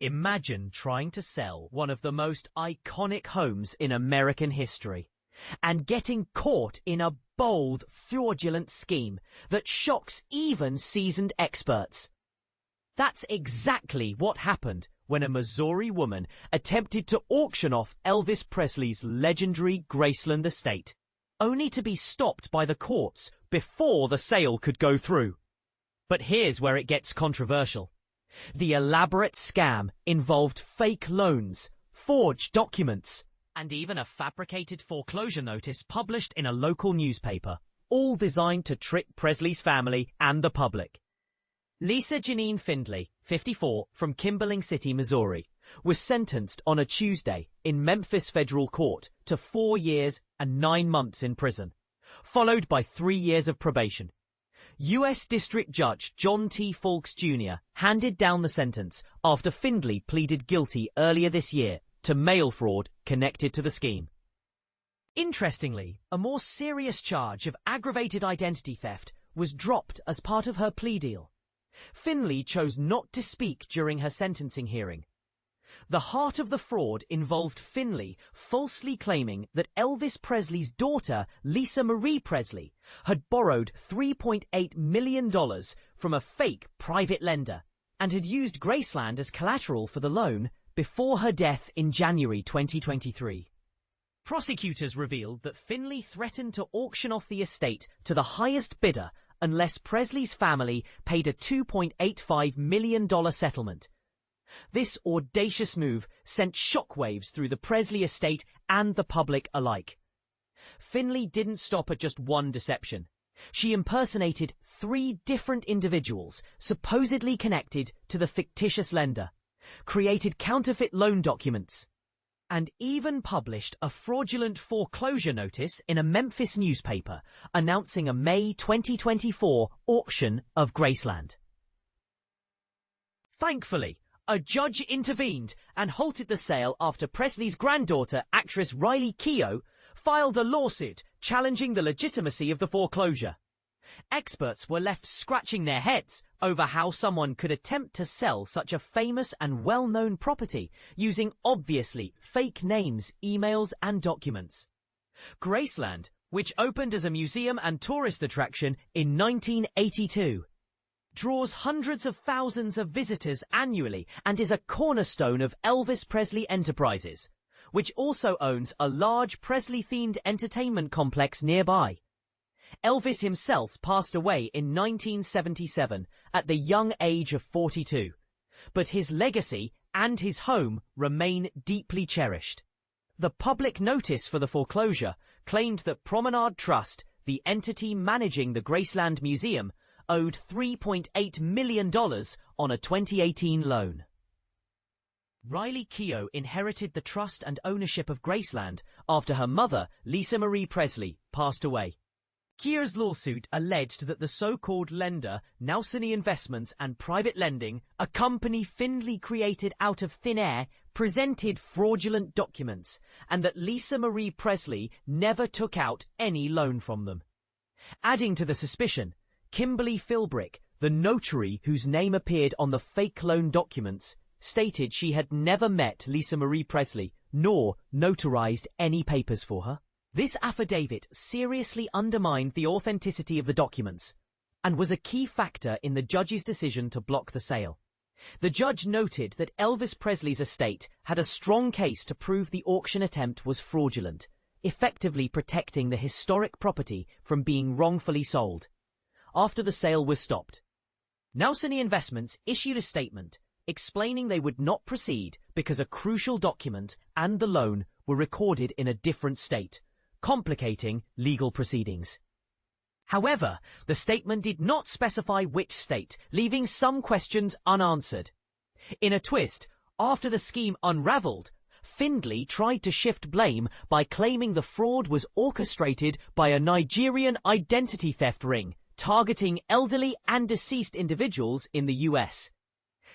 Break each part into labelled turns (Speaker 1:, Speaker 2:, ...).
Speaker 1: Imagine trying to sell one of the most iconic homes in American history and getting caught in a bold, fraudulent scheme that shocks even seasoned experts. That's exactly what happened when a Missouri woman attempted to auction off Elvis Presley's legendary Graceland estate, only to be stopped by the courts before the sale could go through. But here's where it gets controversial. The elaborate scam involved fake loans, forged documents, and even a fabricated foreclosure notice published in a local newspaper, all designed to trick Presley's family and the public. Lisa Jeanine Findley, 54, from Kimberling City, Missouri, was sentenced on a Tuesday in Memphis federal court to 4 years and 9 months in prison, followed by 3 years of probation. U.S. District Judge John T. Fawkes Jr. handed down the sentence after Findley pleaded guilty earlier this year to mail fraud connected to the scheme. Interestingly, a more serious charge of aggravated identity theft was dropped as part of her plea deal. Findley chose not to speak during her sentencing hearing. The heart of the fraud involved Findley falsely claiming that Elvis Presley's daughter, Lisa Marie Presley, had borrowed $3.8 million from a fake private lender and had used Graceland as collateral for the loan before her death in January 2023. Prosecutors revealed that Findley threatened to auction off the estate to the highest bidder unless Presley's family paid a $2.85 million settlement. This audacious move sent shockwaves through the Presley estate and the public alike. Findley didn't stop at just one deception. She impersonated 3 different individuals supposedly connected to the fictitious lender, created counterfeit loan documents, and even published a fraudulent foreclosure notice in a Memphis newspaper announcing a May 2024 auction of Graceland. Thankfully, a judge intervened and halted the sale after Presley's granddaughter, actress Keough, filed a lawsuit challenging the legitimacy of the foreclosure. Experts were left scratching their heads over how someone could attempt to sell such a famous and well-known property using obviously fake names, emails, and documents. Graceland, which opened as a museum and tourist attraction in 1982, draws hundreds of thousands of visitors annually and is a cornerstone of Elvis Presley Enterprises, which also owns a large Presley-themed entertainment complex nearby. Elvis himself passed away in 1977 at the young age of 42, but his legacy and his home remain deeply cherished. The public notice for the foreclosure claimed that Promenade Trust, the entity managing the Graceland Museum, owed $3.8 million on a 2018 loan. Keough inherited the trust and ownership of Graceland after her mother, Lisa Marie Presley, passed away. Keough's lawsuit alleged that the so-called lender, Nelsony Investments and Private Lending, a company Findley created out of thin air, presented fraudulent documents, and that Lisa Marie Presley never took out any loan from them. Adding to the suspicion, Kimberly Philbrick, the notary whose name appeared on the fake loan documents, stated she had never met Lisa Marie Presley, nor notarized any papers for her. This affidavit seriously undermined the authenticity of the documents and was a key factor in the judge's decision to block the sale. The judge noted that Elvis Presley's estate had a strong case to prove the auction attempt was fraudulent, effectively protecting the historic property from being wrongfully sold. After the sale was stopped, Nelsony Investments issued a statement explaining they would not proceed because a crucial document and the loan were recorded in a different state, complicating legal proceedings. However, the statement did not specify which state, leaving some questions unanswered. In a twist, after the scheme unraveled, Findley tried to shift blame by claiming the fraud was orchestrated by a Nigerian identity theft ring targeting elderly and deceased individuals in the US.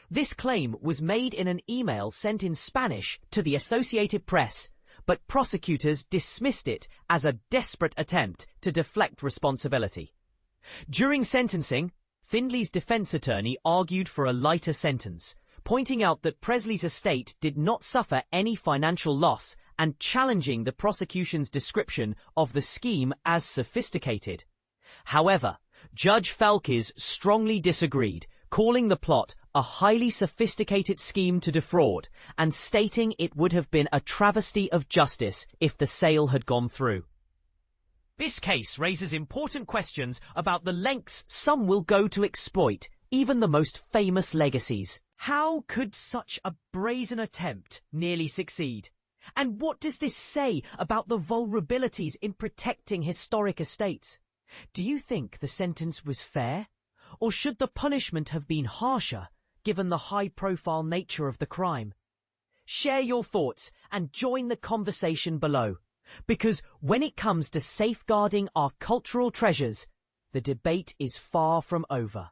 Speaker 1: This claim was made in an email sent in Spanish to the Associated Press, but prosecutors dismissed it as a desperate attempt to deflect responsibility. During sentencing, Findley's defense attorney argued for a lighter sentence, pointing out that Presley's estate did not suffer any financial loss and challenging the prosecution's description of the scheme as sophisticated. However, Judge Falkes strongly disagreed, calling the plot a highly sophisticated scheme to defraud and stating it would have been a travesty of justice if the sale had gone through. This case raises important questions about the lengths some will go to exploit even the most famous legacies. How could such a brazen attempt nearly succeed? And what does this say about the vulnerabilities in protecting historic estates? Do you think the sentence was fair? Or should the punishment have been harsher, given the high-profile nature of the crime? Share your thoughts and join the conversation below, because when it comes to safeguarding our cultural treasures, the debate is far from over.